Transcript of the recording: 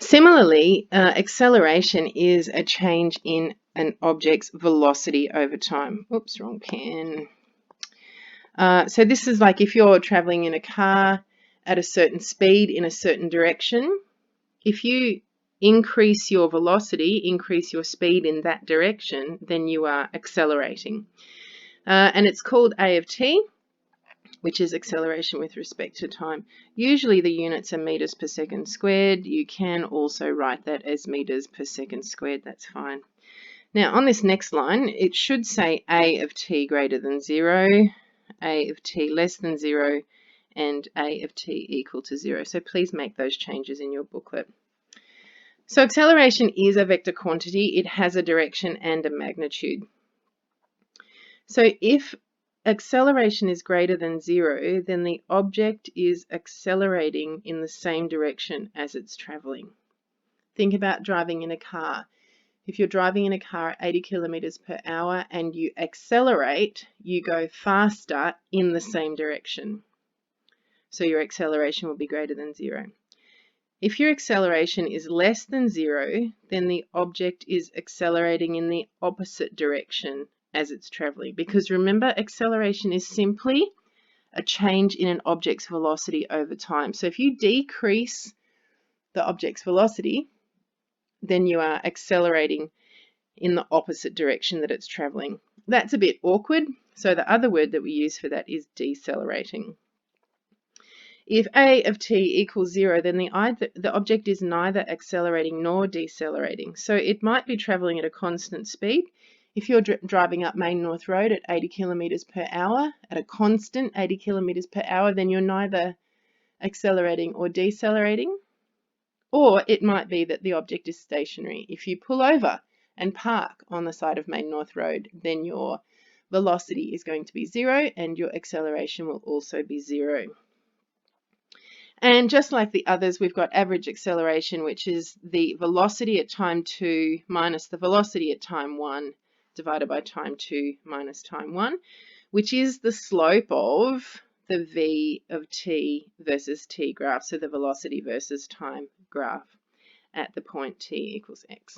Similarly, acceleration is a change in an object's velocity over time. Oops, wrong pen. So this is like if you're traveling in a car at a certain speed in a certain direction. If you increase your velocity, increase your speed in that direction, then you are accelerating. And it's called A of t, which is acceleration with respect to time. Usually the units are meters per second squared. You can also write that as meters per second squared. That's fine. Now on this next line, it should say A of t greater than 0, A of t less than 0, and A of t equal to 0. So please make those changes in your booklet. So acceleration is a vector quantity. It has a direction and a magnitude. So if acceleration is greater than 0, then the object is accelerating in the same direction as it's traveling. Think about driving in a car. If you're driving in a car at 80 kilometers per hour and you accelerate, you go faster in the same direction. So your acceleration will be greater than 0. If your acceleration is less than 0, then the object is accelerating in the opposite direction as it's traveling. Because remember, acceleration is simply a change in an object's velocity over time. So if you decrease the object's velocity, then you are accelerating in the opposite direction that it's traveling. That's a bit awkward. So the other word that we use for that is decelerating. If A of t equals 0, then the object is neither accelerating nor decelerating. So it might be traveling at a constant speed. If you're driving up Main North Road at 80 kilometers per hour, at a constant 80 kilometers per hour, then you're neither accelerating or decelerating. Or it might be that the object is stationary. If you pull over and park on the side of Main North Road, then your velocity is going to be 0 and your acceleration will also be 0. And just like the others, we've got average acceleration, which is the velocity at time 2 minus the velocity at time 1 divided by time 2 minus time 1, which is the slope of the v of t versus t graph, so the velocity versus time graph at the point t equals x.